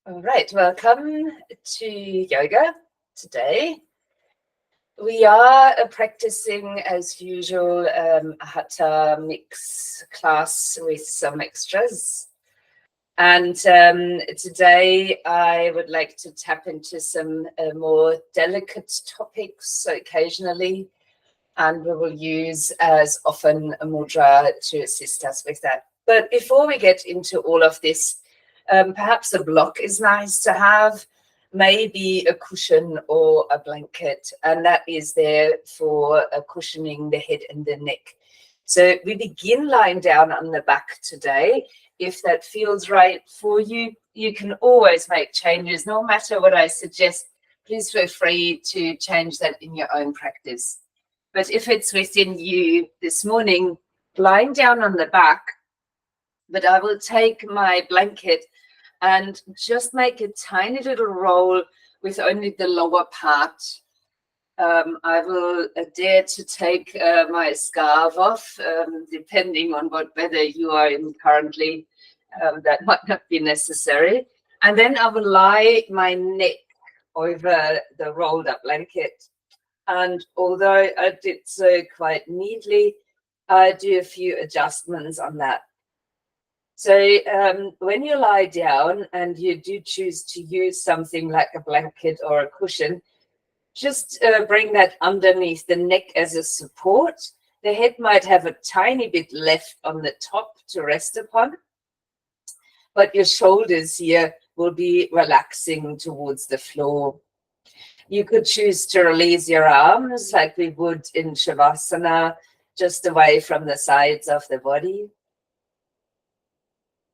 All right, welcome to yoga today. We are practicing, as usual, a Hatha mix class with some extras. And today I would like to tap into some more delicate topics occasionally, and we will use as often a mudra to assist us with that. But before we get into all of this, perhaps a block is nice to have, maybe a cushion or a blanket, and that is there for cushioning the head and the neck. So we begin lying down on the back today. If that feels right for you, you can always make changes. No matter what I suggest, please feel free to change that in your own practice. But if it's within you this morning, lying down on the back, but I will take my blanket and just make a tiny little roll with only the lower part. I will dare to take my scarf off, depending on what weather you are in currently. That might not be necessary. And then I will lie my neck over the rolled up blanket. And although I did so quite neatly, I do a few adjustments on that. So when you lie down and you do choose to use something like a blanket or a cushion, just bring that underneath the neck as a support. The head might have a tiny bit left on the top to rest upon, but your shoulders here will be relaxing towards the floor. You could choose to release your arms like we would in Shavasana, just away from the sides of the body.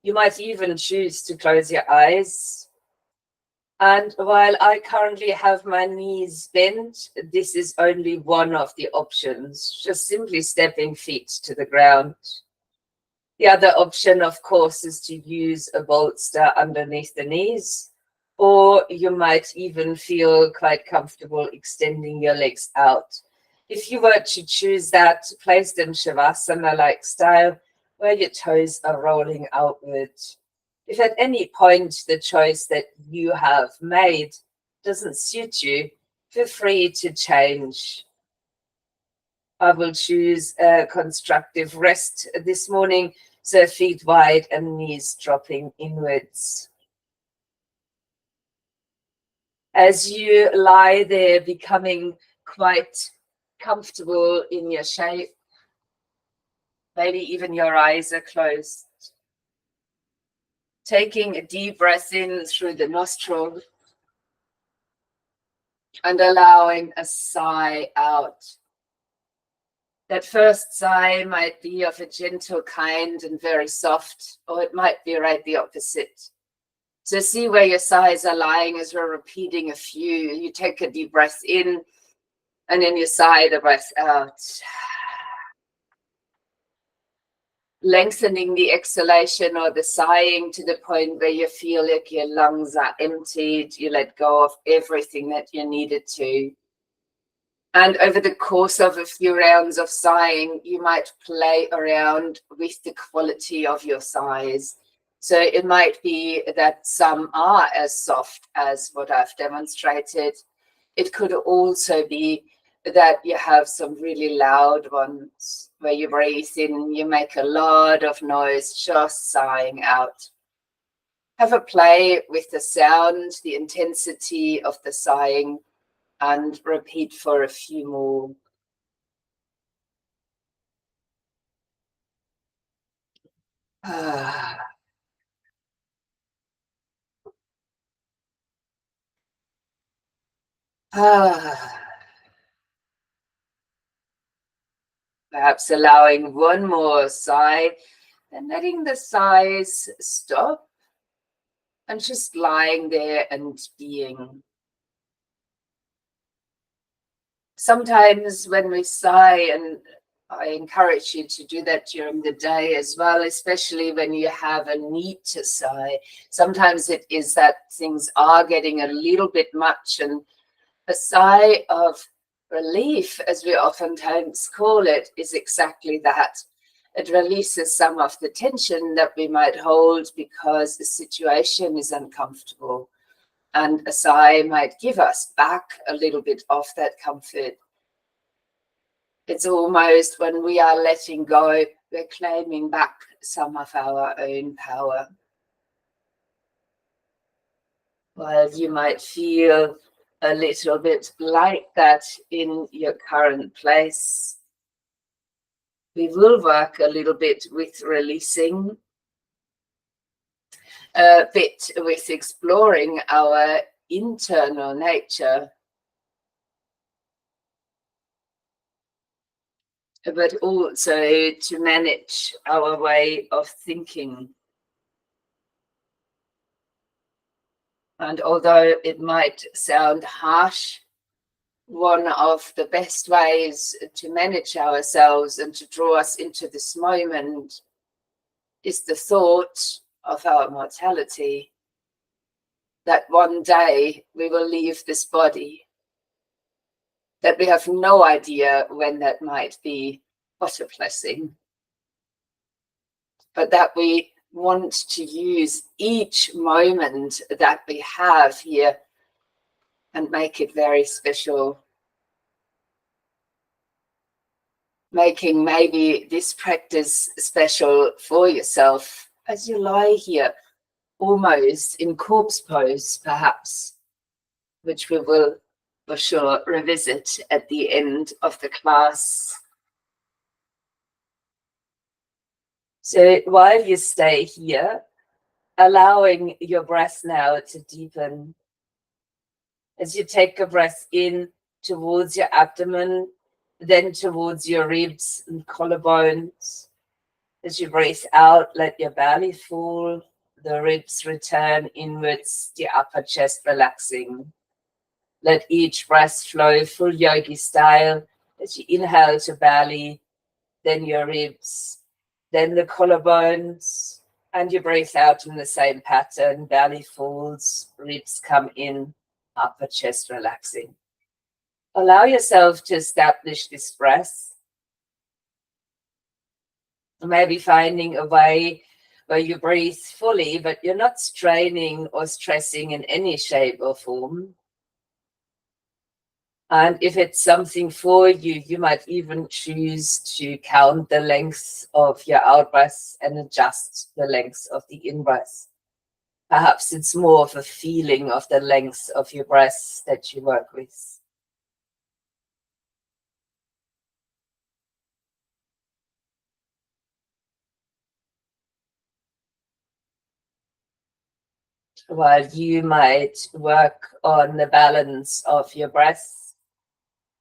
You might even choose to close your eyes. And while I currently have my knees bent, this is only one of the options, just simply stepping feet to the ground. The other option, of course, is to use a bolster underneath the knees, or you might even feel quite comfortable extending your legs out. If you were to choose that, placed in Shavasana-like style, where your toes are rolling outward. If at any point the choice that you have made doesn't suit you, feel free to change. I will choose a constructive rest this morning, so feet wide and knees dropping inwards. As you lie there, becoming quite comfortable in your shape, maybe even your eyes are closed. Taking a deep breath in through the nostril and allowing a sigh out. That first sigh might be of a gentle kind and very soft, or it might be right the opposite. So see where your sighs are lying as we're repeating a few. You take a deep breath in and then you sigh the breath out. Lengthening the exhalation or the sighing to the point where you feel like your lungs are emptied. You let go of everything that you needed to. And over the course of a few rounds of sighing, you might play around with the quality of your sighs. So it might be that some are as soft as what I've demonstrated. It could also be that you have some really loud ones where you breathe in, you make a lot of noise, just sighing out. Have a play with the sound, the intensity of the sighing, and repeat for a few more. Perhaps allowing one more sigh and letting the sighs stop and just lying there and being. Sometimes when we sigh, and I encourage you to do that during the day as well, especially when you have a need to sigh. Sometimes it is that things are getting a little bit much, and a sigh of relief, as we oftentimes call it, is exactly that. It releases some of the tension that we might hold because the situation is uncomfortable. And a sigh might give us back a little bit of that comfort. It's almost when we are letting go, we're claiming back some of our own power. While you might feel a little bit like that in your current place, we will work a little bit with releasing, a bit with exploring our internal nature, but also to manage our way of thinking. And although it might sound harsh, one of the best ways to manage ourselves and to draw us into this moment is the thought of our mortality, that one day we will leave this body, that we have no idea when that might be. What a blessing. But that we want to use each moment that we have here and make it very special. Making maybe this practice special for yourself as you lie here, almost in corpse pose, perhaps, which we will for sure revisit at the end of the class. So while you stay here, allowing your breath now to deepen. As you take a breath in towards your abdomen, then towards your ribs and collarbones. As you breathe out, let your belly fall, the ribs return inwards, the upper chest relaxing. Let each breath flow full yogi style. As you inhale to belly, then your ribs, then the collarbones, and you breathe out in the same pattern. Belly falls, ribs come in, upper chest relaxing. Allow yourself to establish this breath. Maybe finding a way where you breathe fully, but you're not straining or stressing in any shape or form. And if it's something for you, you might even choose to count the length of your out breath and adjust the length of the in breath. Perhaps it's more of a feeling of the length of your breath that you work with. While you might work on the balance of your breath,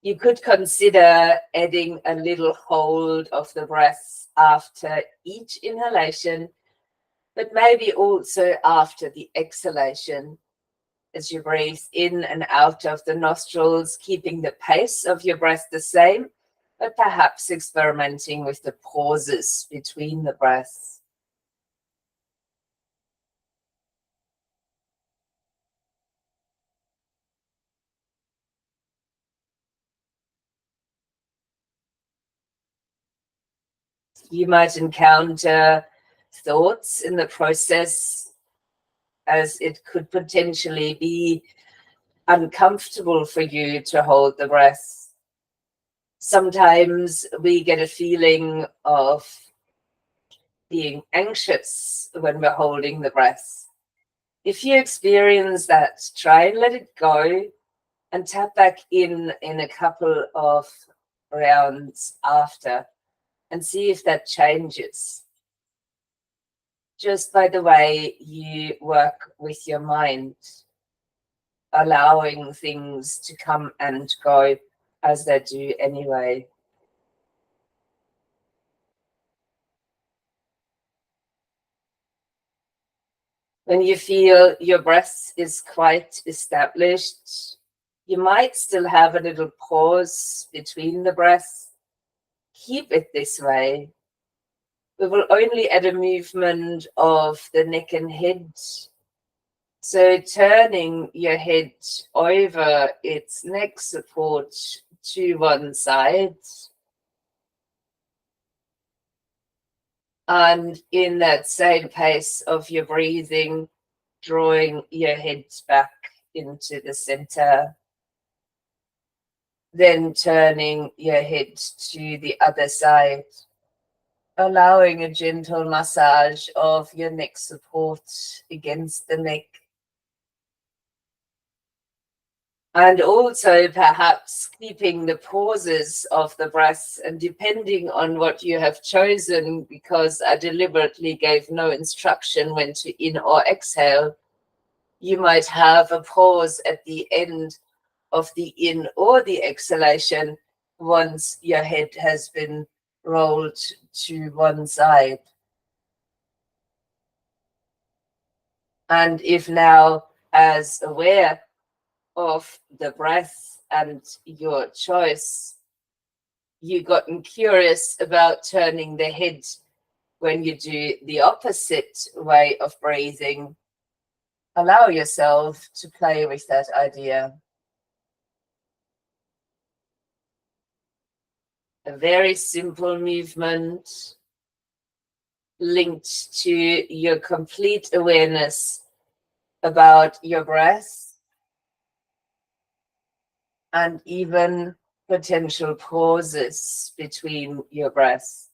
you could consider adding a little hold of the breath after each inhalation, but maybe also after the exhalation. As you breathe in and out of the nostrils, keeping the pace of your breath the same, but perhaps experimenting with the pauses between the breaths. You might encounter thoughts in the process, as it could potentially be uncomfortable for you to hold the breath. Sometimes we get a feeling of being anxious when we're holding the breath. If you experience that, try and let it go and tap back in a couple of rounds after and see if that changes. Just by the way you work with your mind, allowing things to come and go as they do anyway. When you feel your breath is quite established, you might still have a little pause between the breaths. Keep it this way. We will only add a movement of the neck and head. So turning your head over its neck support to one side. And in that same pace of your breathing, drawing your head back into the center, then turning your head to the other side, allowing a gentle massage of your neck support against the neck. And also perhaps keeping the pauses of the breath, and depending on what you have chosen, because I deliberately gave no instruction when to in or exhale, you might have a pause at the end of the in or the exhalation once your head has been rolled to one side. And if now, as aware of the breath and your choice, you've gotten curious about turning the head when you do the opposite way of breathing, allow yourself to play with that idea. A very simple movement linked to your complete awareness about your breath and even potential pauses between your breaths.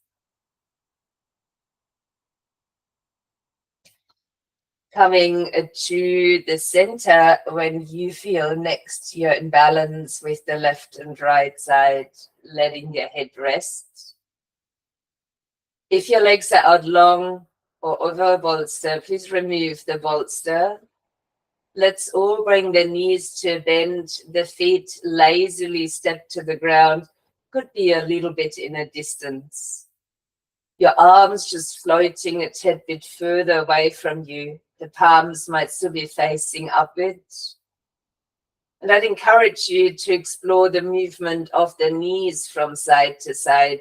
Coming to the center when you feel next you're in balance with the left and right side, letting your head rest. If your legs are out long or over a bolster, please remove the bolster. Let's all bring the knees to a bend, the feet lazily step to the ground, could be a little bit in a distance. Your arms just floating a tad bit further away from you. The palms might still be facing upwards. And I'd encourage you to explore the movement of the knees from side to side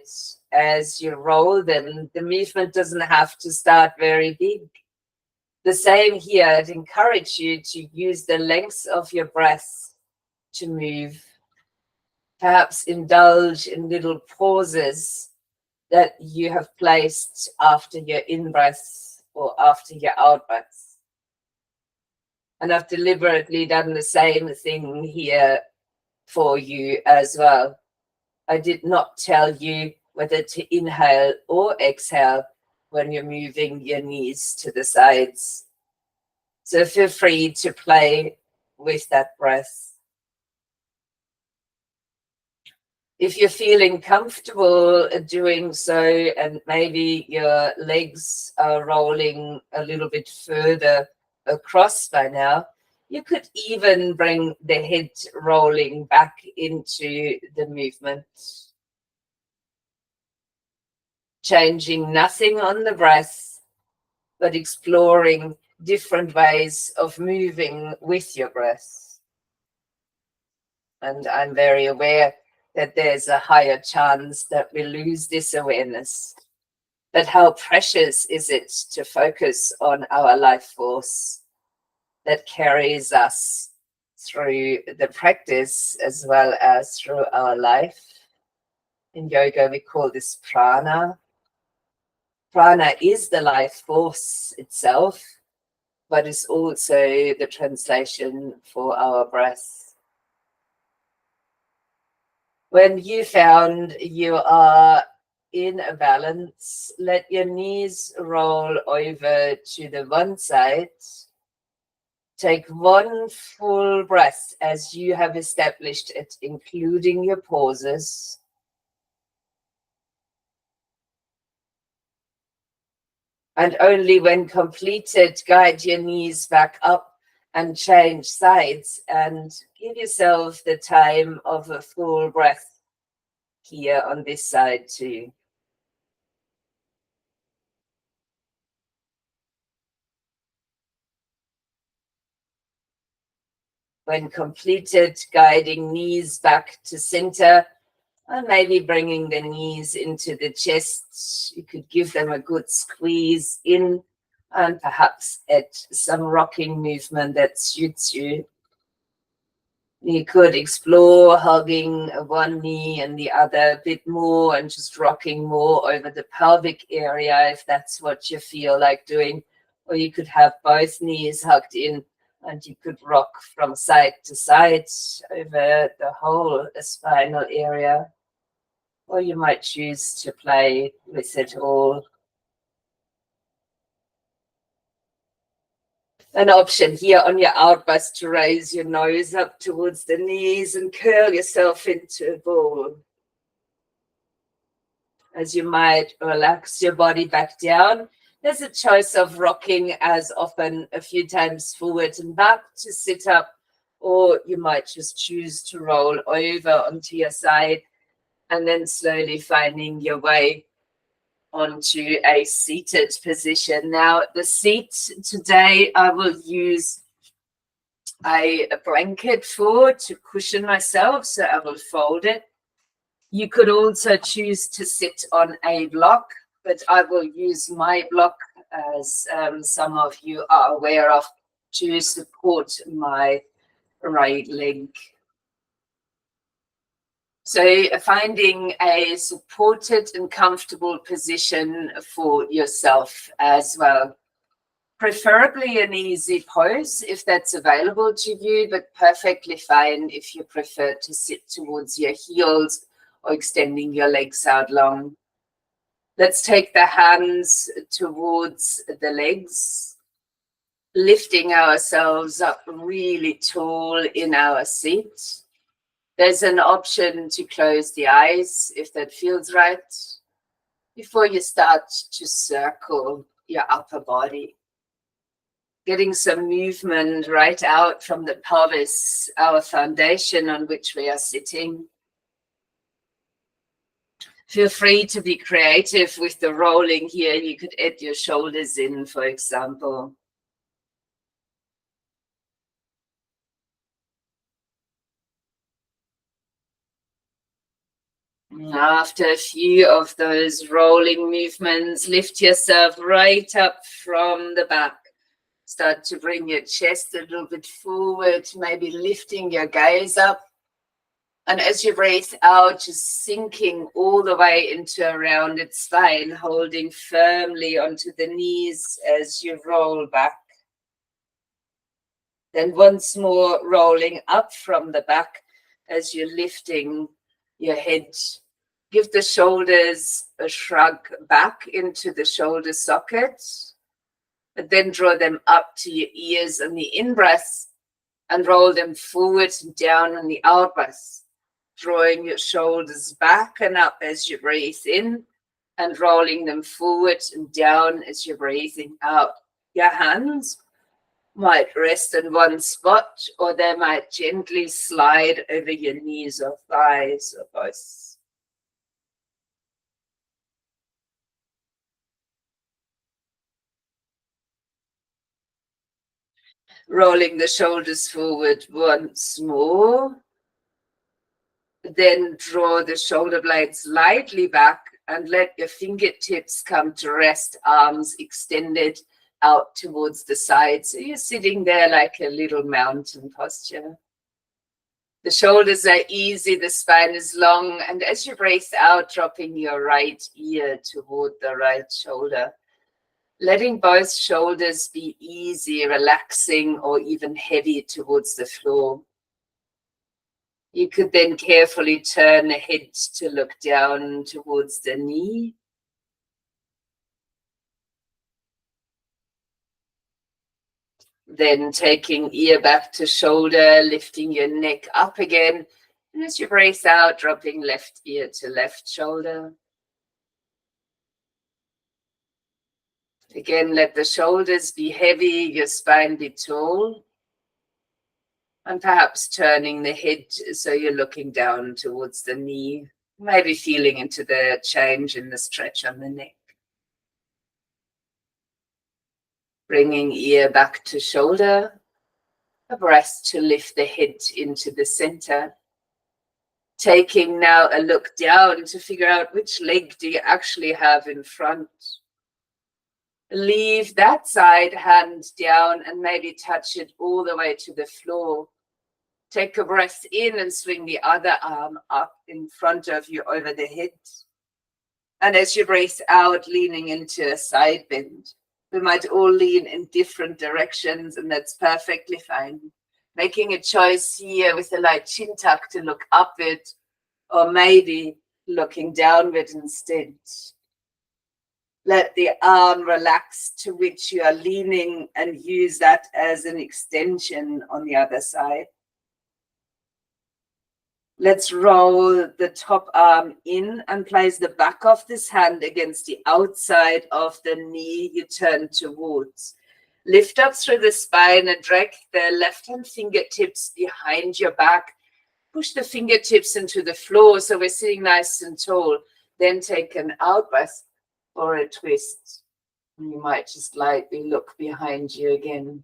as you roll them. The movement doesn't have to start very big. The same here, I'd encourage you to use the length of your breath to move. Perhaps indulge in little pauses that you have placed after your in-breath or after your out-breath. And I've deliberately done the same thing here for you as well. I did not tell you whether to inhale or exhale when you're moving your knees to the sides. So feel free to play with that breath. If you're feeling comfortable doing so, and maybe your legs are rolling a little bit further across by now, you could even bring the head rolling back into the movement. Changing nothing on the breath, but exploring different ways of moving with your breath. And I'm very aware that there's a higher chance that we lose this awareness. But how precious is it to focus on our life force that carries us through the practice as well as through our life. In yoga, we call this prana. Prana is the life force itself, but it's also the translation for our breath. When you found you are in a balance, let your knees roll over to the one side. Take one full breath as you have established it, including your pauses. And only when completed, guide your knees back up and change sides and give yourself the time of a full breath here on this side too. When completed, guiding knees back to center and maybe bringing the knees into the chest. You could give them a good squeeze in and perhaps add some rocking movement that suits you. You could explore hugging one knee and the other a bit more and just rocking more over the pelvic area if that's what you feel like doing. Or you could have both knees hugged in and you could rock from side to side over the whole spinal area. Or you might choose to play with it all. An option here on your out bust to raise your nose up towards the knees and curl yourself into a ball. As you might relax your body back down, there's a choice of rocking as often a few times forward and back to sit up, or you might just choose to roll over onto your side and then slowly finding your way onto a seated position. Now, the seat today, I will use a blanket for to cushion myself, so I will fold it. You could also choose to sit on a block, but I will use my block, as some of you are aware of, to support my right leg. So finding a supported and comfortable position for yourself as well. Preferably an easy pose if that's available to you, but perfectly fine if you prefer to sit towards your heels or extending your legs out long. Let's take the hands towards the legs, lifting ourselves up really tall in our seat. There's an option to close the eyes if that feels right before you start to circle your upper body. Getting some movement right out from the pelvis, our foundation on which we are sitting. Feel free to be creative with the rolling here. You could add your shoulders in, for example. After a few of those rolling movements, lift yourself right up from the back. Start to bring your chest a little bit forward, maybe lifting your gaze up. And as you breathe out, just sinking all the way into a rounded spine, holding firmly onto the knees as you roll back. Then once more rolling up from the back as you're lifting your head. Give the shoulders a shrug back into the shoulder socket. But then draw them up to your ears on the in-breath and roll them forward and down on the out-breath. Drawing your shoulders back and up as you breathe in and rolling them forward and down as you're breathing out. Your hands might rest in one spot or they might gently slide over your knees or thighs or both. Rolling the shoulders forward once more. Then draw the shoulder blades lightly back and let your fingertips come to rest, arms extended out towards the side. So you're sitting there like a little mountain posture. The shoulders are easy, the spine is long, and as you breathe out, dropping your right ear toward the right shoulder. Letting both shoulders be easy, relaxing, or even heavy towards the floor. You could then carefully turn the head to look down towards the knee. Then taking ear back to shoulder, lifting your neck up again. And as you breathe out, dropping left ear to left shoulder. Again, let the shoulders be heavy, your spine be tall. And perhaps turning the head so you're looking down towards the knee, maybe feeling into the change in the stretch on the neck. Bringing ear back to shoulder, a breath to lift the head into the center. Taking now a look down to figure out which leg do you actually have in front. Leave that side hand down and maybe touch it all the way to the floor. Take a breath in and swing the other arm up in front of you over the head. And as you breathe out, leaning into a side bend. We might all lean in different directions, and that's perfectly fine. Making a choice here with a light chin tuck to look upward, or maybe looking downward instead. Let the arm relax to which you are leaning and use that as an extension on the other side. Let's roll the top arm in and place the back of this hand against the outside of the knee you turn towards. Lift up through the spine and drag the left hand fingertips behind your back. Push the fingertips into the floor so we're sitting nice and tall. Then take an out breath or a twist. You might just lightly look behind you again.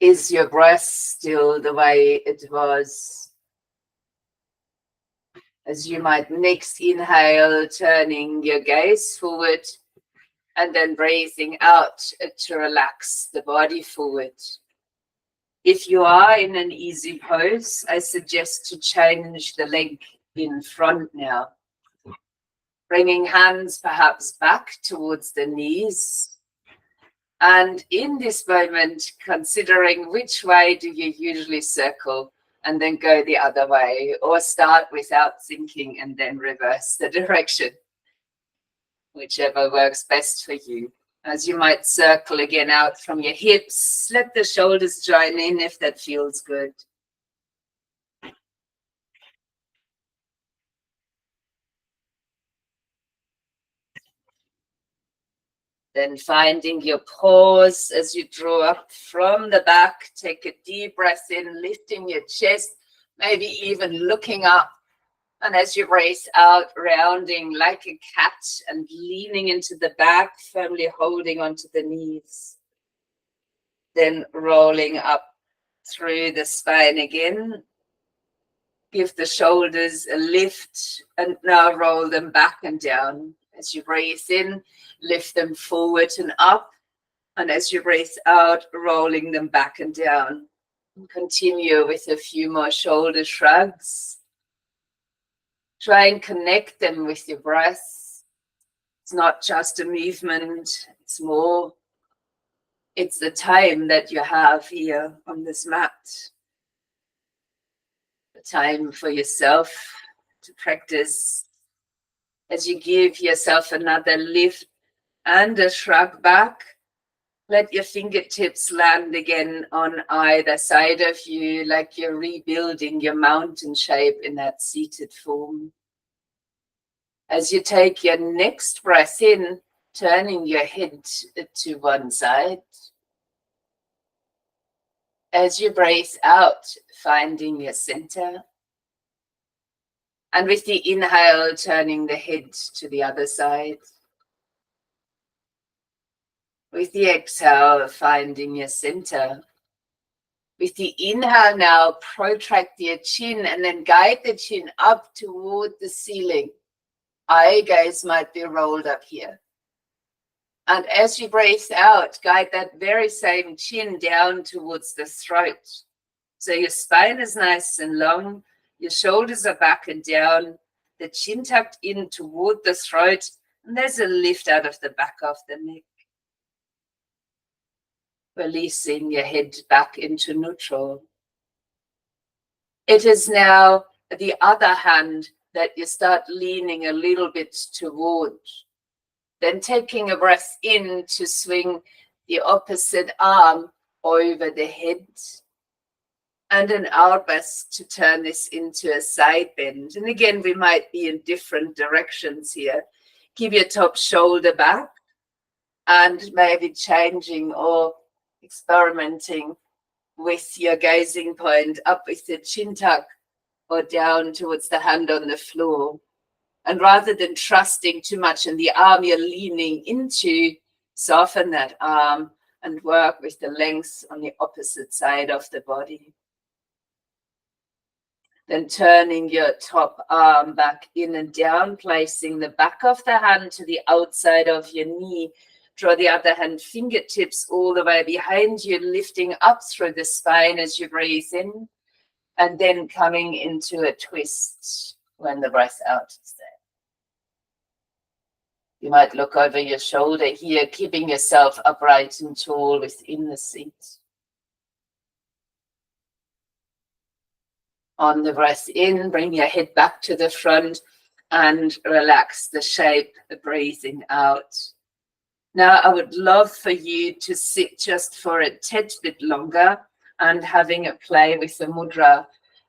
Is your breath still the way it was? As you might next inhale, turning your gaze forward and then breathing out to relax the body forward. If you are in an easy pose, I suggest to change the leg in front now. Bringing hands perhaps back towards the knees. And in this moment, considering which way do you usually circle and then go the other way, or start without thinking and then reverse the direction, whichever works best for you. As you might circle again out from your hips, let the shoulders join in if that feels good. Then finding your pause as you draw up from the back, take a deep breath in, lifting your chest, maybe even looking up. And as you breathe out, rounding like a cat and leaning into the back, firmly holding onto the knees. Then rolling up through the spine again. Give the shoulders a lift and now roll them back and down. As you breathe in, lift them forward and up. And as you breathe out, rolling them back and down. And continue with a few more shoulder shrugs. Try and connect them with your breath. It's not just a movement, it's more. It's the time that you have here on this mat. The time for yourself to practice. As you give yourself another lift and a shrug back, let your fingertips land again on either side of you, like you're rebuilding your mountain shape in that seated form. As you take your next breath in, turning your head to one side. As you breathe out, finding your center. And with the inhale, turning the head to the other side. With the exhale, finding your center. With the inhale now, protract your chin and then guide the chin up toward the ceiling. Eye gaze might be rolled up here. And as you breathe out, guide that very same chin down towards the throat. So your spine is nice and long, your shoulders are back and down, the chin tucked in toward the throat, and there's a lift out of the back of the neck. Releasing your head back into neutral. It is now the other hand that you start leaning a little bit toward. Then taking a breath in to swing the opposite arm over the head. And an out breath to turn this into a side bend. And again, we might be in different directions here. Keep your top shoulder back and maybe changing or experimenting with your gazing point up with the chin tuck or down towards the hand on the floor. And rather than trusting too much in the arm you're leaning into, soften that arm and work with the length on the opposite side of the body. Then turning your top arm back in and down, placing the back of the hand to the outside of your knee, Draw the other hand fingertips all the way behind you, lifting up through the spine as you breathe in, and then coming into a twist when the breath out is there. You might look over your shoulder here, keeping yourself upright and tall within the seat. On the breath in, bring your head back to the front and relax the shape, breathing out. Now, I would love for you to sit just for a tad bit longer and having a play with the mudra.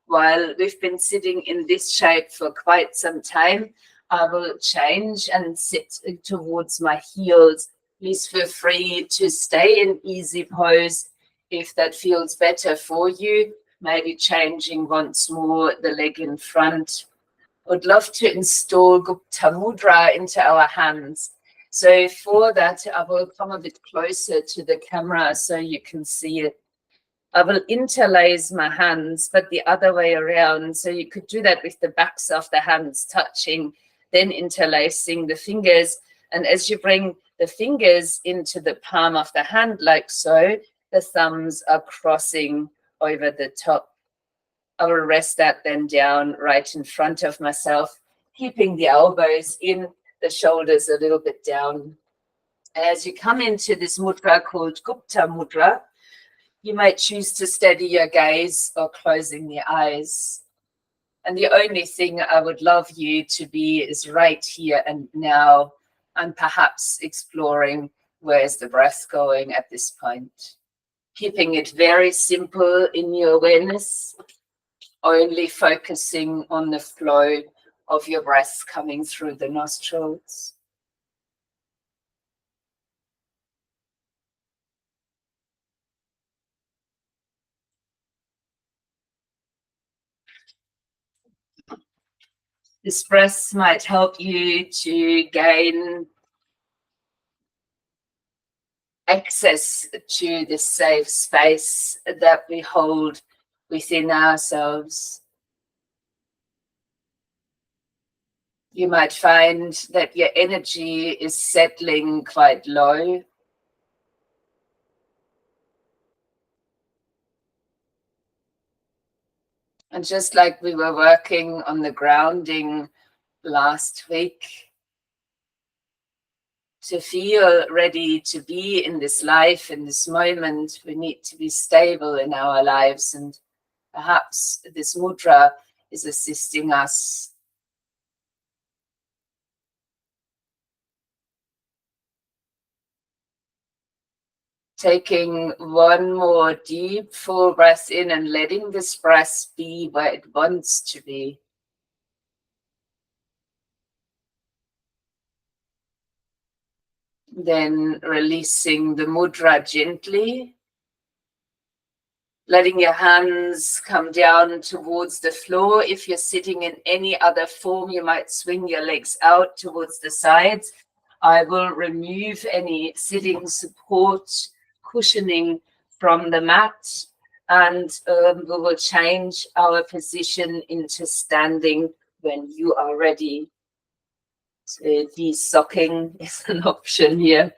While we've been sitting in this shape for quite some time, I will change and sit towards my heels. Please feel free to stay in easy pose if that feels better for you. Maybe changing once more the leg in front. I'd love to install Gupta Mudra into our hands. So for that, I will come a bit closer to the camera so you can see it. I will interlace my hands, but the other way around. So you could do that with the backs of the hands touching, then interlacing the fingers. And as you bring the fingers into the palm of the hand like so, the thumbs are crossing over the top. I will rest that then down right in front of myself, keeping the elbows in, the shoulders a little bit down. As you come into this mudra called Gupta Mudra, you might choose to steady your gaze or closing the eyes. And the only thing I would love you to be is right here and now, and perhaps exploring where's the breath going at this point. Keeping it very simple in your awareness, only focusing on the flow of your breath coming through the nostrils. This breath might help you to gain access to this safe space that we hold within ourselves. You might find that your energy is settling quite low. And just like we were working on the grounding last week, to feel ready to be in this life, in this moment, we need to be stable in our lives. And perhaps this mudra is assisting us. Taking one more deep, full breath in and letting this breath be where it wants to be. Then releasing the mudra gently. Letting your hands come down towards the floor. If you're sitting in any other form, you might swing your legs out towards the sides. I will remove any sitting support, cushioning from the mat, and we will change our position into standing when you are ready. So de-socking is an option here,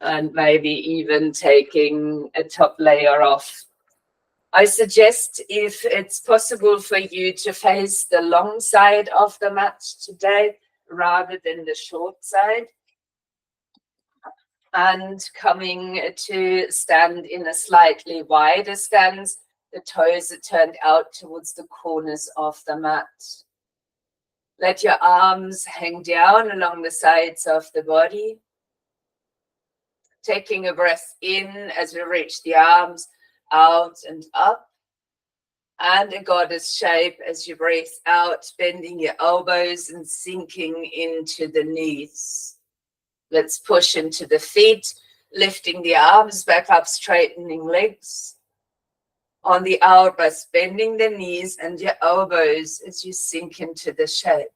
and maybe even taking a top layer off. I suggest, if it's possible for you, to face the long side of the mat today rather than the short side. And coming to stand in a slightly wider stance, the toes are turned out towards the corners of the mat. Let your arms hang down along the sides of the body. Taking a breath in as we reach the arms out and up. And a goddess shape as you breathe out, bending your elbows and sinking into the knees. Let's push into the feet, lifting the arms back up, straightening legs. On the out breath, bending the knees and your elbows as you sink into the shape.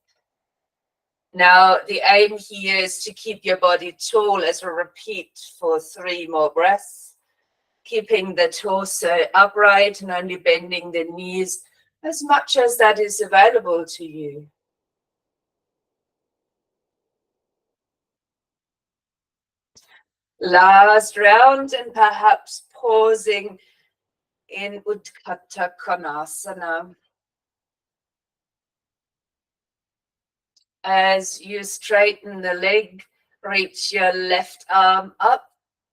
Now, the aim here is to keep your body tall as we repeat for 3 more breaths. Keeping the torso upright and only bending the knees as much as that is available to you. Last round, and perhaps pausing in Utthita Konasana. As you straighten the leg, reach your left arm up,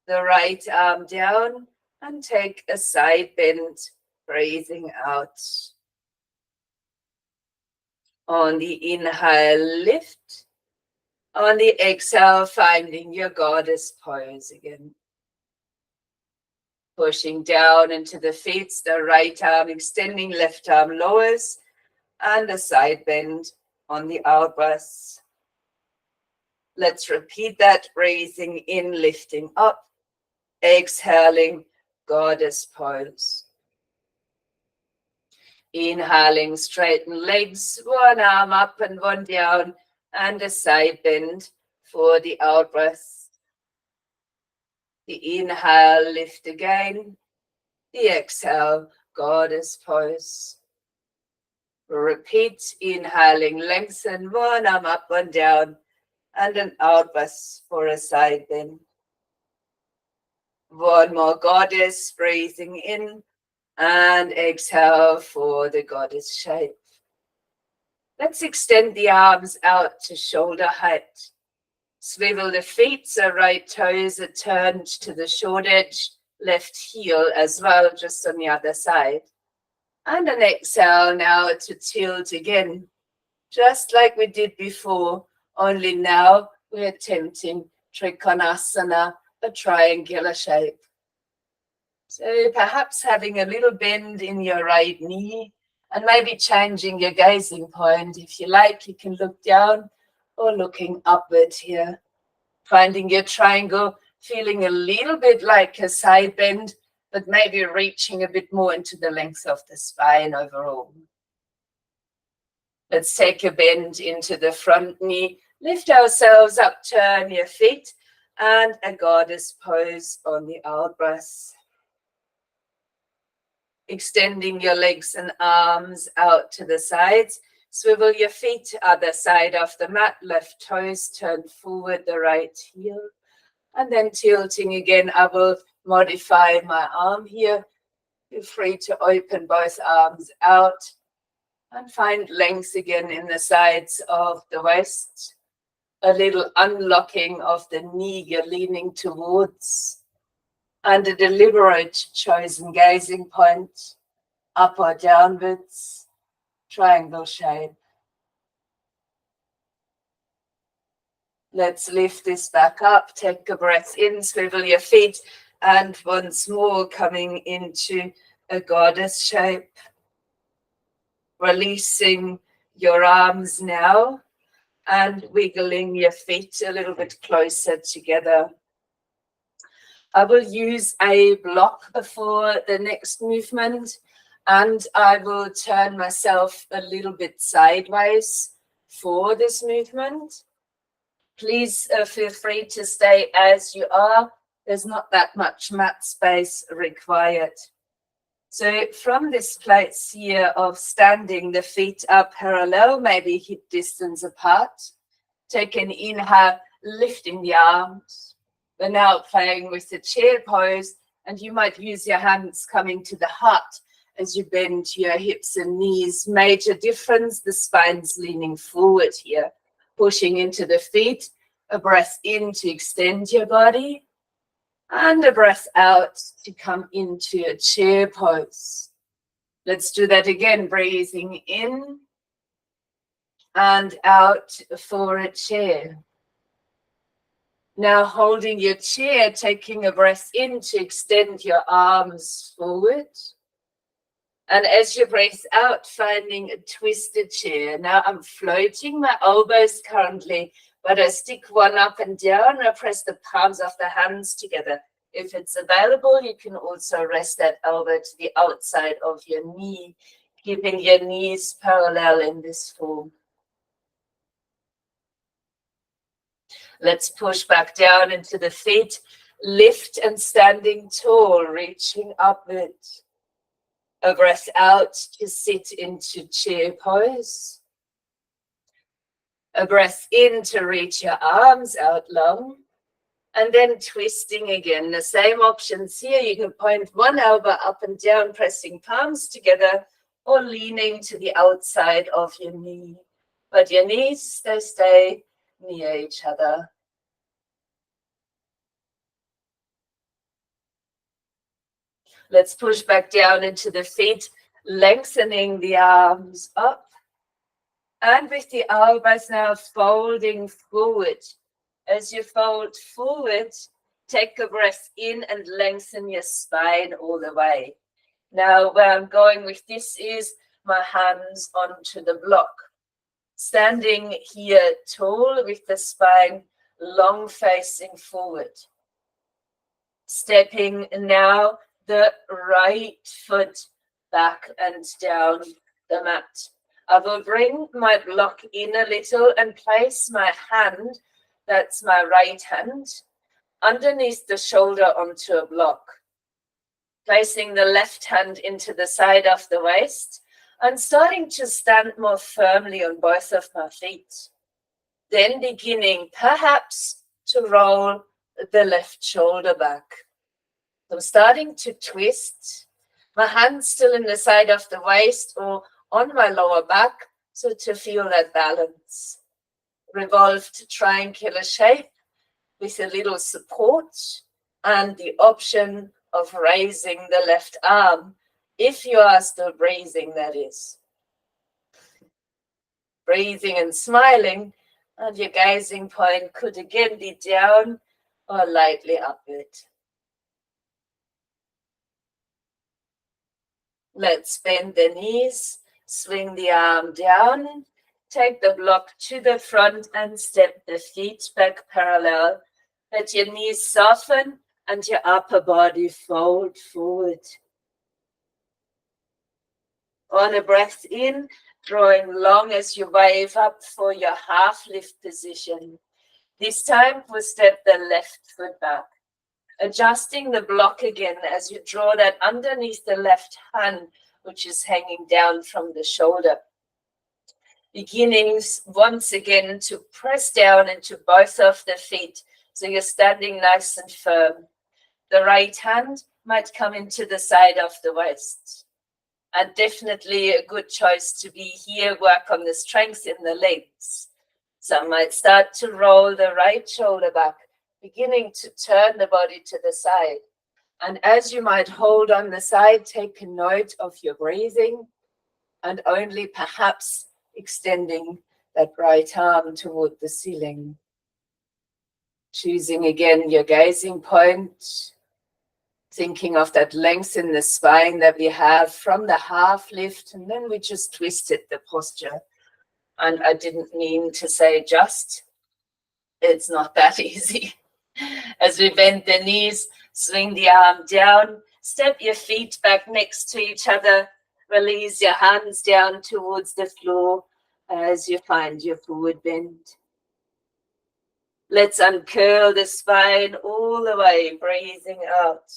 the right arm down, and take a side bend, breathing out. On the inhale, lift. On the exhale, finding your goddess pose again. Pushing down into the feet, the right arm extending, left arm lowers, and a side bend on the out breath. Let's repeat that, breathing in, lifting up, exhaling, goddess pose. Inhaling, straighten legs, one arm up and one down, and a side bend for the out breath. The inhale, lift again. The exhale, goddess pose. Repeat, inhaling, lengthen, one arm up, one down, and an out breath for a side bend. One more, goddess, breathing in, and exhale for the goddess shape. Let's extend the arms out to shoulder height. Swivel the feet so right toes are turned to the short edge, left heel as well, just on the other side. And an exhale now to tilt again, just like we did before, only now we're attempting Trikonasana, a triangular shape. So perhaps having a little bend in your right knee and maybe changing your gazing point. If you like, you can look down or looking upward here. Finding your triangle, feeling a little bit like a side bend, but maybe reaching a bit more into the length of the spine overall. Let's take a bend into the front knee. Lift ourselves up, turn your feet, and a goddess pose on the out breath. Extending your legs and arms out to the sides. Swivel your feet, other side of the mat, left toes turned forward, the right heel. And then tilting again, I will modify my arm here. Feel free to open both arms out and find length again in the sides of the waist. A little unlocking of the knee you're leaning towards. And a deliberate chosen gazing point, up or downwards, triangle shape. Let's lift this back up, take a breath in, swivel your feet, and once more coming into a goddess shape. Releasing your arms now and wiggling your feet a little bit closer together. I will use a block for the next movement, and I will turn myself a little bit sideways for this movement. Please feel free to stay as you are. There's not that much mat space required. So from this place here of standing, the feet are parallel, maybe hip distance apart. Take an inhale, lifting the arms. We're now playing with the chair pose, and you might use your hands coming to the heart as you bend your hips and knees. Major difference, the spine's leaning forward here. Pushing into the feet, a breath in to extend your body, and a breath out to come into a chair pose. Let's do that again, breathing in and out for a chair. Now holding your chair, taking a breath in to extend your arms forward. And as you breathe out, finding a twisted chair. Now I'm floating my elbows currently, but I stick one up and down. I press the palms of the hands together. If it's available, you can also rest that elbow to the outside of your knee, keeping your knees parallel in this form. Let's push back down into the feet, lift and standing tall, reaching upward. A breath out to sit into chair pose. A breath in to reach your arms out long. And then twisting again. The same options here. You can point one elbow up and down, pressing palms together, or leaning to the outside of your knee. But your knees, they stay near each other. Let's push back down into the feet, lengthening the arms up. And with the elbows now folding forward. As you fold forward, take a breath in and lengthen your spine all the way. Now, where I'm going with this is my hands onto the block. Standing here tall with the spine long facing forward. Stepping now the right foot back and down the mat. I will bring my block in a little and place my hand, that's my right hand, underneath the shoulder onto a block. Placing the left hand into the side of the waist and starting to stand more firmly on both of my feet. Then beginning perhaps to roll the left shoulder back. I'm starting to twist, my hands still in the side of the waist or on my lower back, so to feel that balance. Revolved triangular shape with a little support and the option of raising the left arm, if you are still breathing, that is. Breathing and smiling, and your gazing point could again be down or lightly upward. Let's bend the knees, swing the arm down, take the block to the front and step the feet back parallel. Let your knees soften and your upper body fold forward. On a breath in, drawing long as you wave up for your half lift position. This time we'll step the left foot back. Adjusting the block again as you draw that underneath the left hand, which is hanging down from the shoulder. Beginning once again to press down into both of the feet, so you're standing nice and firm. The right hand might come into the side of the waist. And definitely a good choice to be here, work on the strength in the legs. Some might start to roll the right shoulder back, beginning to turn the body to the side. And as you might hold on the side, take a note of your breathing and only perhaps extending that right arm toward the ceiling. Choosing again your gazing point, thinking of that length in the spine that we have from the half lift, and then we just twisted the posture. And I didn't mean to say just, it's not that easy. As we bend the knees, swing the arm down, step your feet back next to each other, release your hands down towards the floor as you find your forward bend. Let's uncurl the spine all the way, breathing out.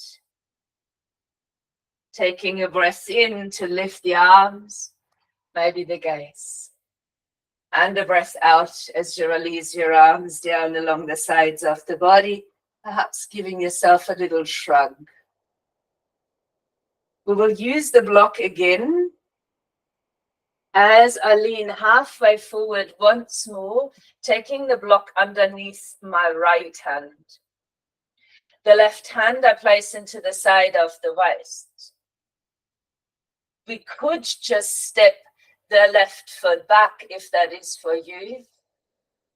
Taking a breath in to lift the arms, maybe the gaze. And a breath out as you release your arms down along the sides of the body, perhaps giving yourself a little shrug. We will use the block again as I lean halfway forward once more, taking the block underneath my right hand. The left hand I place into the side of the waist. We could just step the left foot back if that is for you,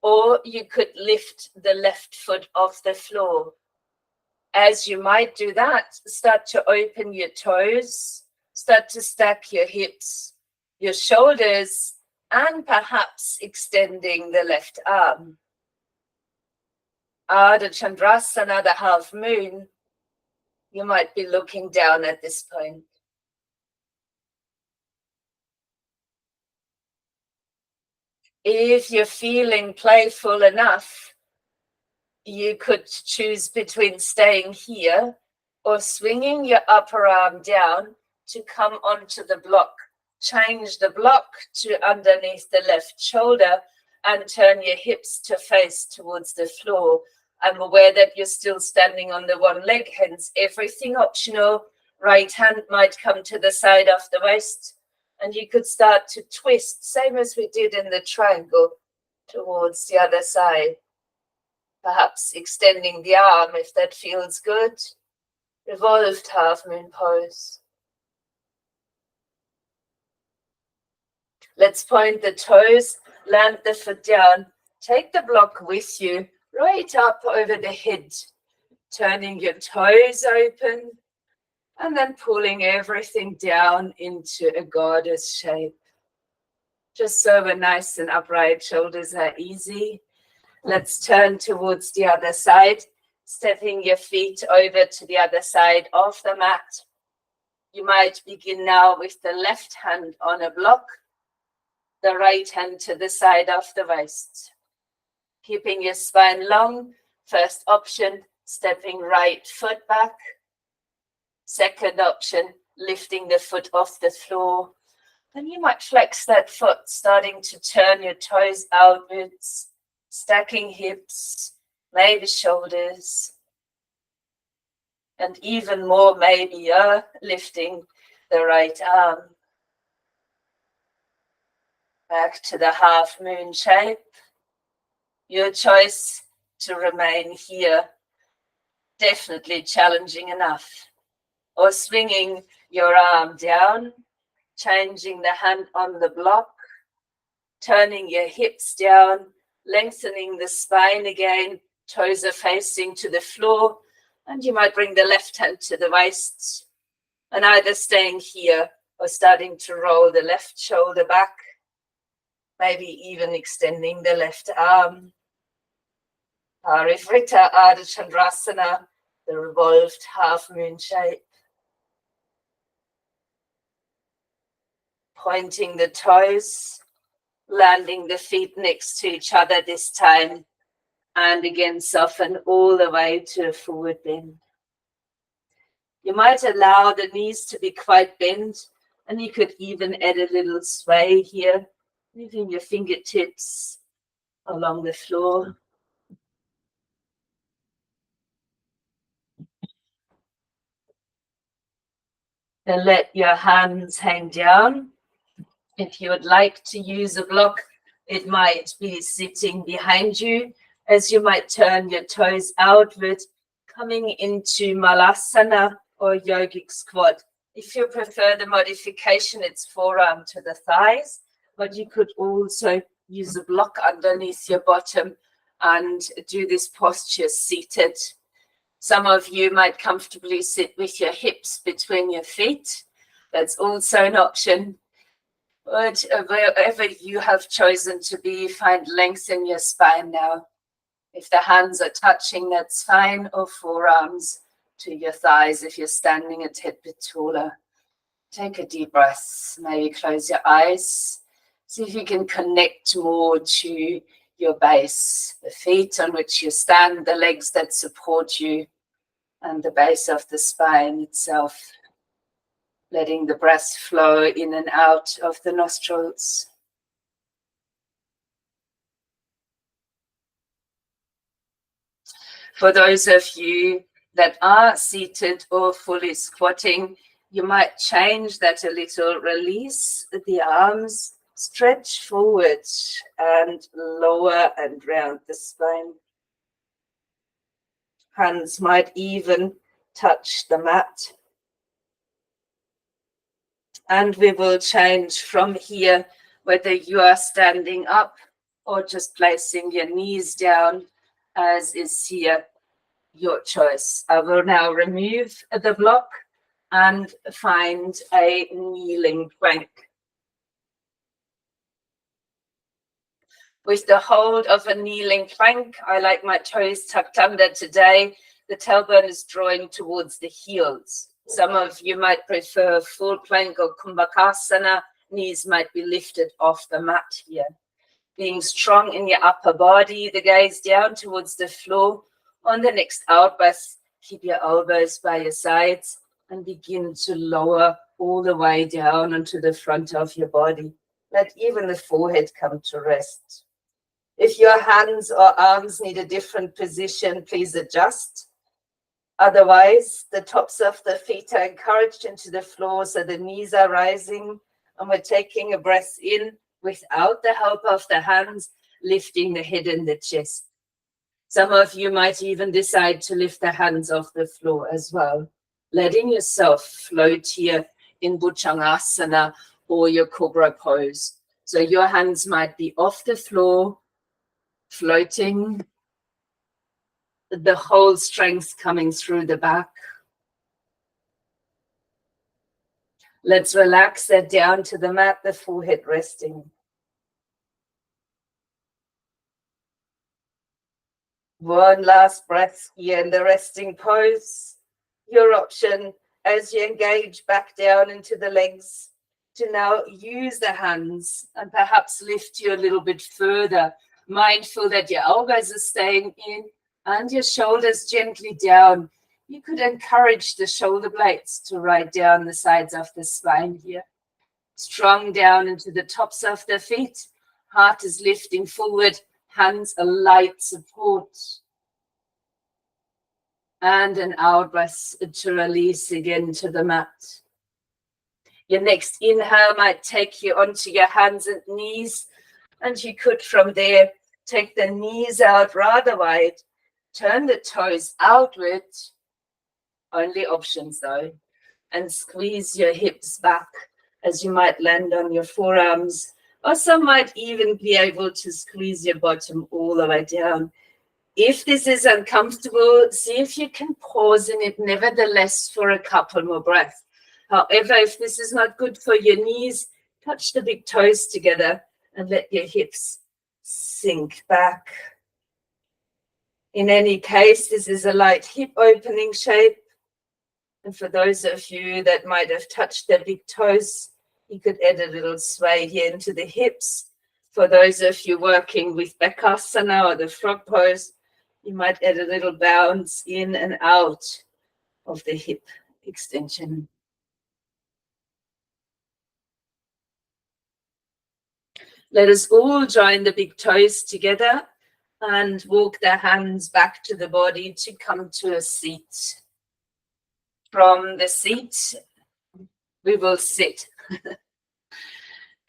or you could lift the left foot off the floor. As you might do that, start to open your toes, start to stack your hips, your shoulders, and perhaps extending the left arm. Ardha Chandrasana, the half moon, you might be looking down at this point. If you're feeling playful enough, you could choose between staying here or swinging your upper arm down to come onto the block. Change the block to underneath the left shoulder and turn your hips to face towards the floor. I'm aware that you're still standing on the one leg, hence everything optional. Right hand might come to the side of the waist, and you could start to twist, same as we did in the triangle, towards the other side. Perhaps extending the arm if that feels good. Revolved half moon pose. Let's point the toes, land the foot down, take the block with you, right up over the head, turning your toes open, and then pulling everything down into a goddess shape. Just so we're nice and upright, shoulders are easy. Let's turn towards the other side, stepping your feet over to the other side of the mat. You might begin now with the left hand on a block, the right hand to the side of the waist. Keeping your spine long, first option, stepping right foot back. Second option, lifting the foot off the floor. Then you might flex that foot, starting to turn your toes outwards, stacking hips, maybe shoulders. And even more, maybe lifting the right arm. Back to the half moon shape. Your choice to remain here. Definitely challenging enough. Or swinging your arm down, changing the hand on the block, turning your hips down, lengthening the spine again, toes are facing to the floor, and you might bring the left hand to the waist, and either staying here or starting to roll the left shoulder back, maybe even extending the left arm. Parivrita Ardha Chandrasana, the revolved half moon shape. Pointing the toes, landing the feet next to each other this time, and again soften all the way to a forward bend. You might allow the knees to be quite bent, and you could even add a little sway here, moving your fingertips along the floor. And let your hands hang down. If you would like to use a block, it might be sitting behind you, as you might turn your toes outward, coming into Malasana or yogic squat. If you prefer the modification, it's forearm to the thighs, but you could also use a block underneath your bottom and do this posture seated. Some of you might comfortably sit with your hips between your feet. That's also an option. But wherever you have chosen to be, find length in your spine now. If the hands are touching, that's fine, or forearms to your thighs if you're standing a tad bit taller. Take a deep breath, maybe close your eyes. See if you can connect more to your base, the feet on which you stand, the legs that support you, and the base of the spine itself. Letting the breath flow in and out of the nostrils. For those of you that are seated or fully squatting, you might change that a little. Release the arms, stretch forward and lower and round the spine. Hands might even touch the mat. And we will change from here, whether you are standing up or just placing your knees down, as is here, your choice. I will now remove the block and find a kneeling plank. With the hold of a kneeling plank, I like my toes tucked under today. The tailbone is drawing towards the heels. Some of you might prefer full plank or kumbhakasana. Knees might be lifted off the mat here. Being strong in your upper body, the gaze down towards the floor. On the next out breath, keep your elbows by your sides and begin to lower all the way down onto the front of your body. Let even the forehead come to rest. If your hands or arms need a different position, please adjust. Otherwise, the tops of the feet are encouraged into the floor, so the knees are rising, and we're taking a breath in without the help of the hands, lifting the head and the chest. Some of you might even decide to lift the hands off the floor as well, letting yourself float here in Bhujangasana or your Cobra pose. So your hands might be off the floor, floating, the whole strength coming through the back. Let's relax that down to the mat, the forehead resting. One last breath here in the resting pose. Your option as you engage back down into the legs to now use the hands and perhaps lift you a little bit further, mindful that your elbows are staying in and your shoulders gently down. You could encourage the shoulder blades to ride down the sides of the spine here. Strong down into the tops of the feet. Heart is lifting forward, hands a light support. And an out breath to release again to the mat. Your next inhale might take you onto your hands and knees, and you could from there take the knees out rather wide, turn the toes outward, only options though, and squeeze your hips back as you might land on your forearms, or some might even be able to squeeze your bottom all the way down. If this is uncomfortable, see if you can pause in it nevertheless for a couple more breaths. However, if this is not good for your knees, touch the big toes together and let your hips sink back. In any case, this is a light hip opening shape. And for those of you that might have touched their big toes, you could add a little sway here into the hips. For those of you working with Bakasana or the frog pose, you might add a little bounce in and out of the hip extension. Let us all join the big toes together and walk the hands back to the body to come to a seat. From the seat, we will sit,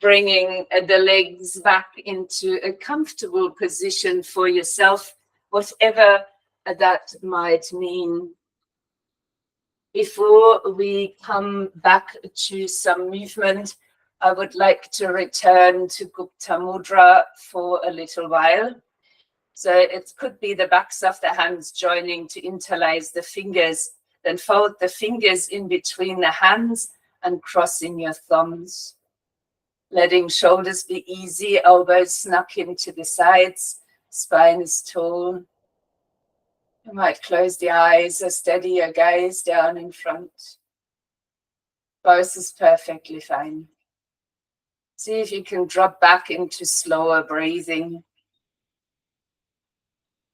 bringing the legs back into a comfortable position for yourself, whatever that might mean. Before we come back to some movement, I would like to return to Gupta Mudra for a little while. So it could be the backs of the hands joining to interlace the fingers, then fold the fingers in between the hands and crossing your thumbs. Letting shoulders be easy, elbows snuck into the sides, spine is tall. You might close the eyes or steady your gaze down in front. Both is perfectly fine. See if you can drop back into slower breathing.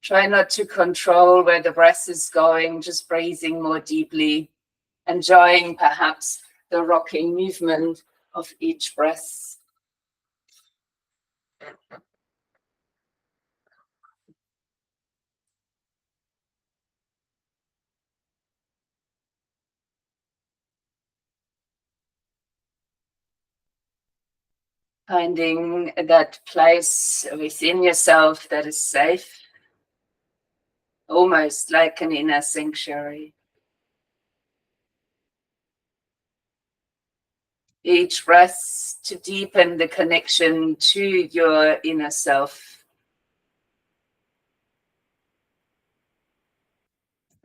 Try not to control where the breath is going, just breathing more deeply, enjoying perhaps the rocking movement of each breath. Finding that place within yourself that is safe, almost like an inner sanctuary. Each breath to deepen the connection to your inner self.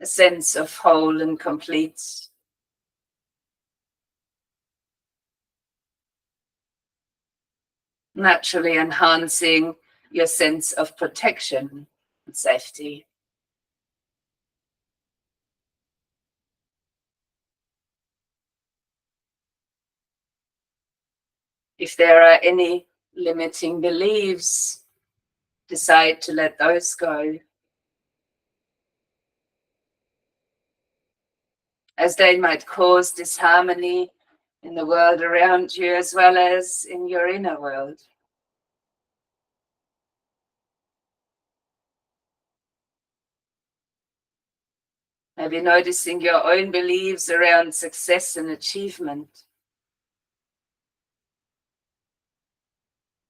A sense of whole and complete. Naturally enhancing your sense of protection and safety. If there are any limiting beliefs, decide to let those go, as they might cause disharmony in the world around you as well as in your inner world. Maybe noticing your own beliefs around success and achievement.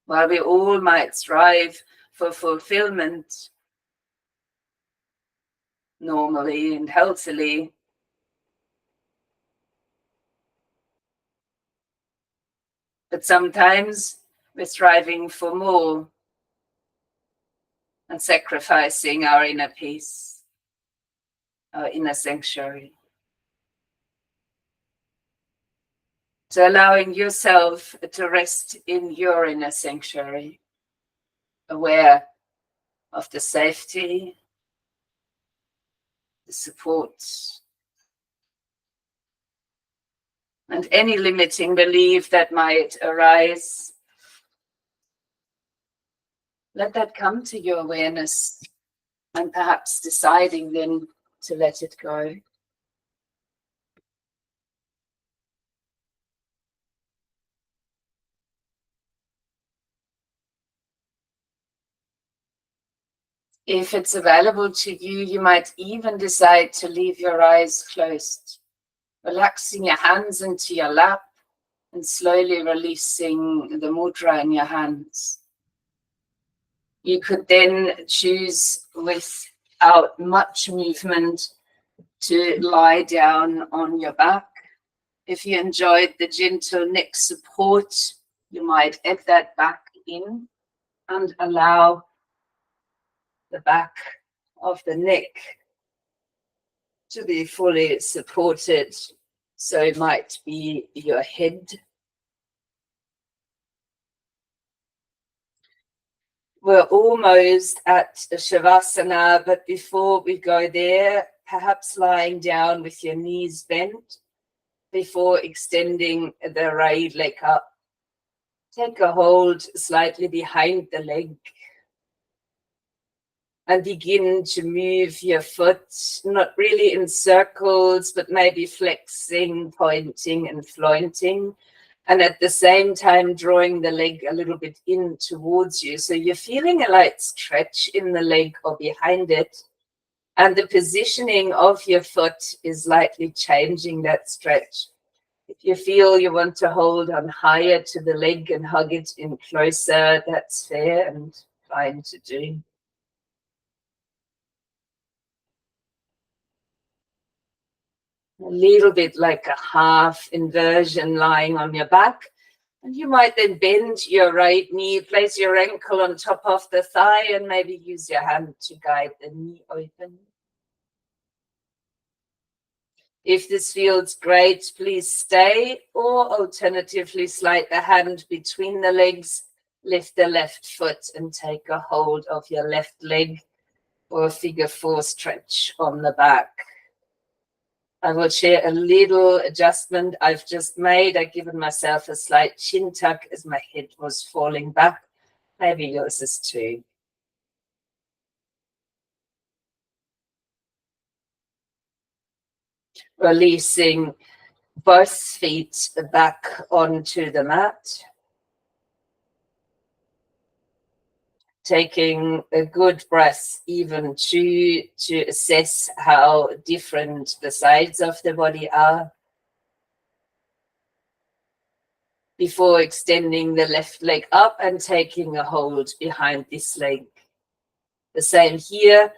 While we all might strive for fulfillment normally and healthily, but sometimes we're striving for more and sacrificing our inner peace, our inner sanctuary. So allowing yourself to rest in your inner sanctuary, aware of the safety, the support, and any limiting belief that might arise. Let that come to your awareness, and perhaps deciding then to let it go. If it's available to you, you might even decide to leave your eyes closed, relaxing your hands into your lap and slowly releasing the mudra in your hands. You could then choose, without much movement, to lie down on your back. If you enjoyed the gentle neck support, you might add that back in and allow the back of the neck to be fully supported. So it might be your head. We're almost at Shavasana, but before we go there, perhaps lying down with your knees bent before extending the right leg up. Take a hold slightly behind the leg and begin to move your foot, not really in circles, but maybe flexing, pointing and flointing. And at the same time, drawing the leg a little bit in towards you. So you're feeling a light stretch in the leg or behind it. And the positioning of your foot is lightly changing that stretch. If you feel you want to hold on higher to the leg and hug it in closer, that's fair and fine to do. A little bit like a half inversion lying on your back. And you might then bend your right knee, place your ankle on top of the thigh, and maybe use your hand to guide the knee open. If this feels great, please stay, or alternatively slide the hand between the legs, lift the left foot and take a hold of your left leg, or a figure 4 stretch on the back. I will share a little adjustment I've just made. I've given myself a slight chin tuck as my head was falling back. Maybe yours is too. Releasing both feet back onto the mat. Taking a good breath even to assess how different the sides of the body are. Before extending the left leg up and taking a hold behind this leg. The same here.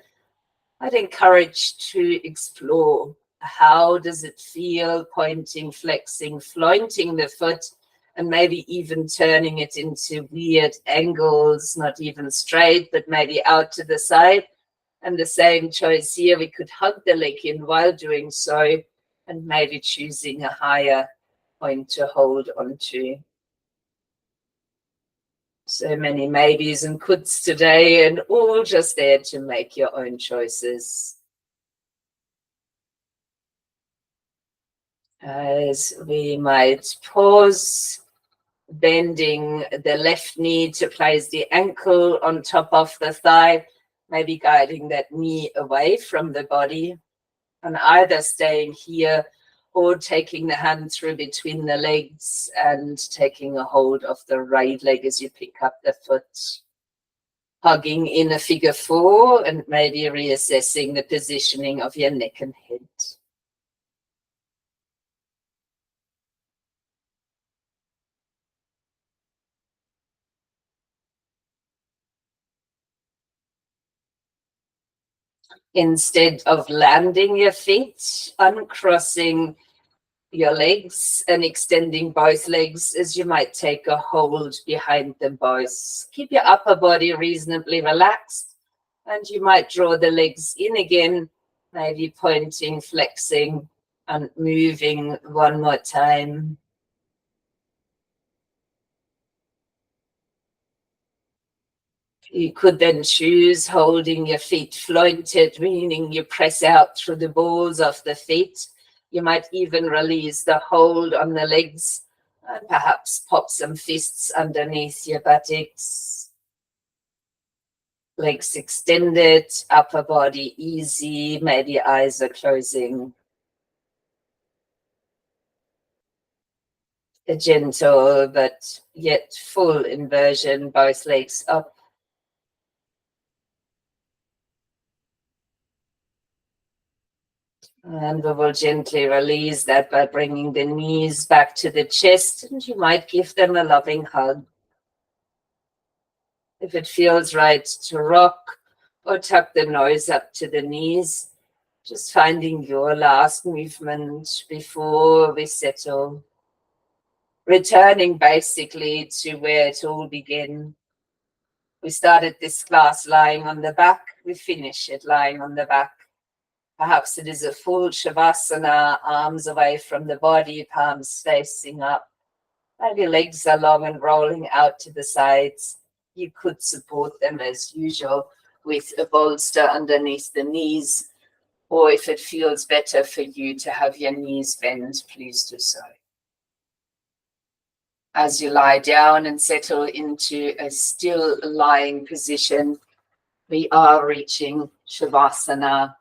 I'd encourage to explore. How does it feel pointing, flexing, flointing the foot, and maybe even turning it into weird angles, not even straight, but maybe out to the side. And the same choice here, we could hug the leg in while doing so, and maybe choosing a higher point to hold onto. So many maybes and coulds today, and all just there to make your own choices. As we might pause, bending the left knee to place the ankle on top of the thigh, maybe guiding that knee away from the body, and either staying here or taking the hand through between the legs and taking a hold of the right leg as you pick up the foot. hugging in a figure 4 and maybe reassessing the positioning of your neck and head. Instead of landing your feet, uncrossing your legs and extending both legs as you might take a hold behind them both. Keep your upper body reasonably relaxed, and you might draw the legs in again, maybe pointing, flexing, and moving one more time. You could then choose holding your feet floated, meaning you press out through the balls of the feet. You might even release the hold on the legs and perhaps pop some fists underneath your buttocks. Legs extended, upper body easy, maybe eyes are closing. A gentle but yet full inversion, both legs up. And we will gently release that by bringing the knees back to the chest, and you might give them a loving hug. If it feels right to rock or tuck the nose up to the knees, just finding your last movement before we settle. Returning basically to where it all began. We started this class lying on the back, we finish it lying on the back. Perhaps it is a full Shavasana, arms away from the body, palms facing up. Maybe legs are long and rolling out to the sides. You could support them as usual with a bolster underneath the knees, or if it feels better for you to have your knees bent, please do so. As you lie down and settle into a still lying position, we are reaching Shavasana.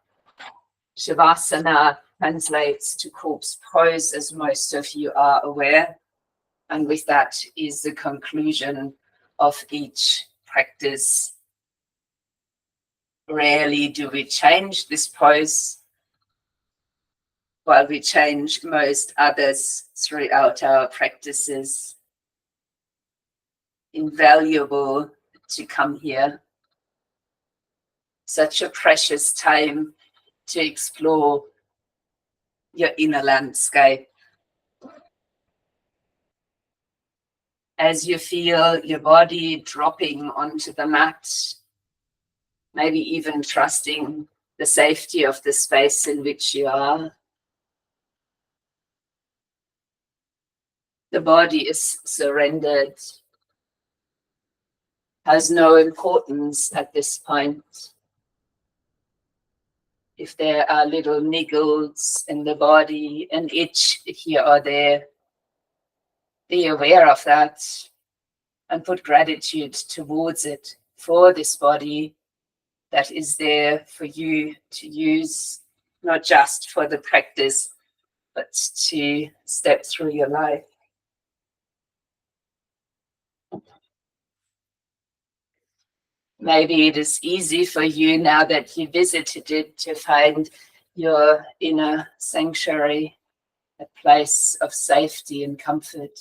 Shavasana translates to corpse pose, as most of you are aware. And with that is the conclusion of each practice. Rarely do we change this pose, while we change most others throughout our practices. Invaluable to come here. Such a precious time to explore your inner landscape. As you feel your body dropping onto the mat, maybe even trusting the safety of the space in which you are. The body is surrendered, has no importance at this point. If there are little niggles in the body, an itch here or there, be aware of that and put gratitude towards it for this body that is there for you to use, not just for the practice, but to step through your life. Maybe it is easy for you now that you visited it to find your inner sanctuary, a place of safety and comfort.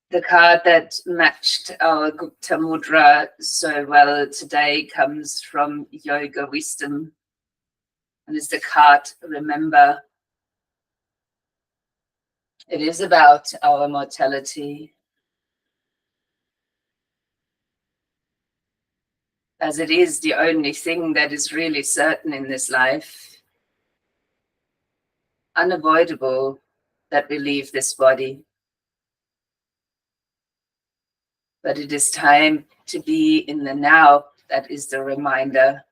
The card that matched our Gupta Mudra so well today comes from Yoga Wisdom, and is the card Remember. It is about our mortality, as it is the only thing that is really certain in this life. Unavoidable that we leave this body. But it is time to be in the now. That is the reminder,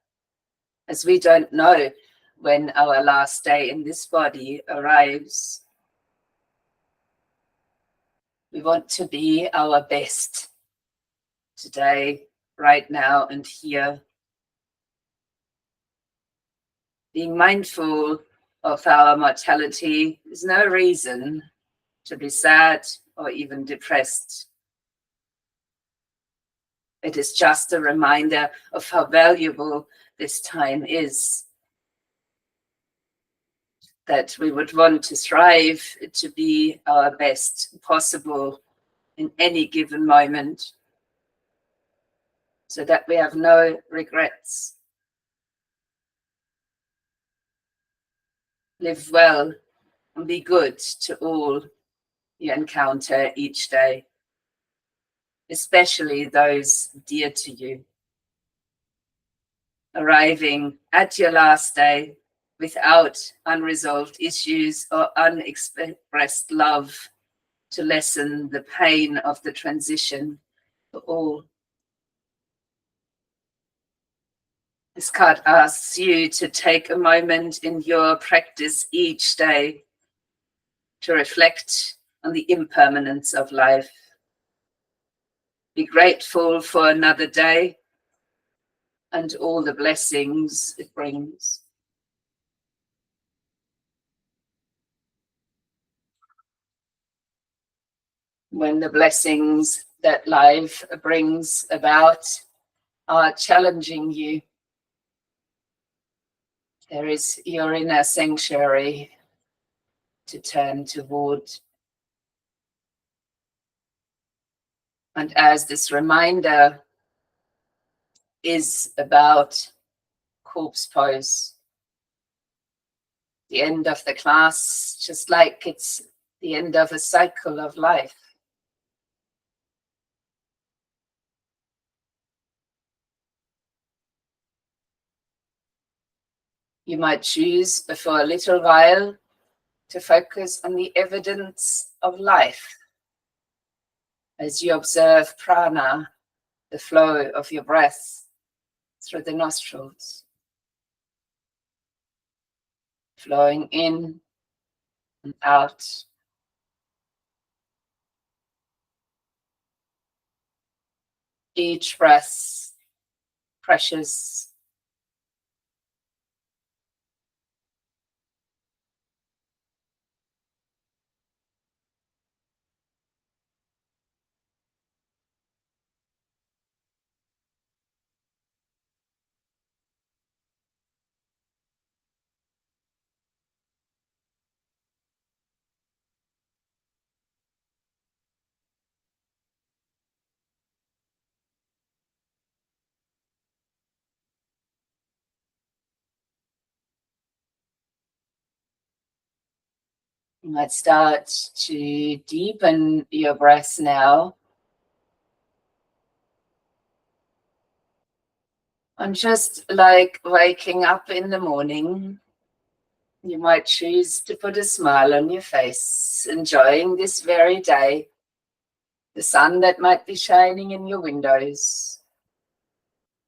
as we don't know when our last day in this body arrives. We want to be our best. today, right now and here. Being mindful of our mortality is no reason to be sad or even depressed. It is just a reminder of how valuable this time is, that we would want to strive to be our best possible in any given moment, so that we have no regrets. Live well and be good to all you encounter each day, especially those dear to you. Arriving at your last day without unresolved issues or unexpressed love to lessen the pain of the transition for all. This card asks you to take a moment in your practice each day to reflect on the impermanence of life. Be grateful for another day and all the blessings it brings. When the blessings that life brings about are challenging you, there is your inner sanctuary to turn toward. And as this reminder is about corpse pose, the end of the class, just like it's the end of a cycle of life. You might choose for a little while to focus on the evidence of life as you observe prana, the flow of your breath through the nostrils, flowing in and out. Each breath precious. You might start to deepen your breath now. And just like waking up in the morning, you might choose to put a smile on your face, enjoying this very day, the sun that might be shining in your windows,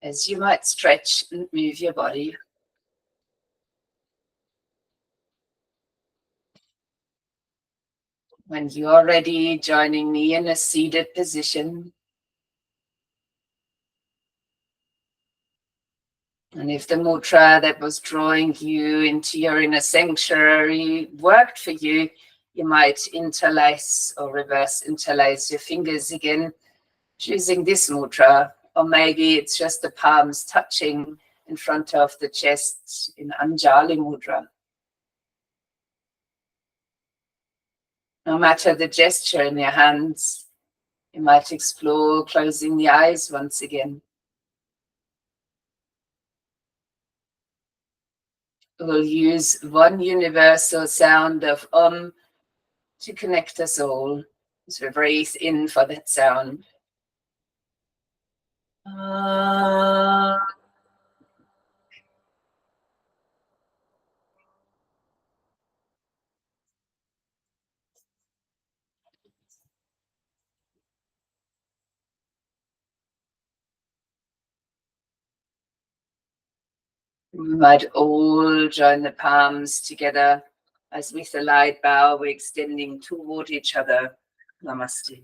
as you might stretch and move your body. When you are ready, joining me in a seated position. And if the mudra that was drawing you into your inner sanctuary worked for you, you might interlace or reverse interlace your fingers again, choosing this mudra. Or maybe it's just the palms touching in front of the chest in Anjali mudra. No matter the gesture in your hands, you might explore closing the eyes once again. We'll use one universal sound of to connect us all. So breathe in for that sound. We might all join the palms together as with a light bow, we're extending toward each other. Namaste.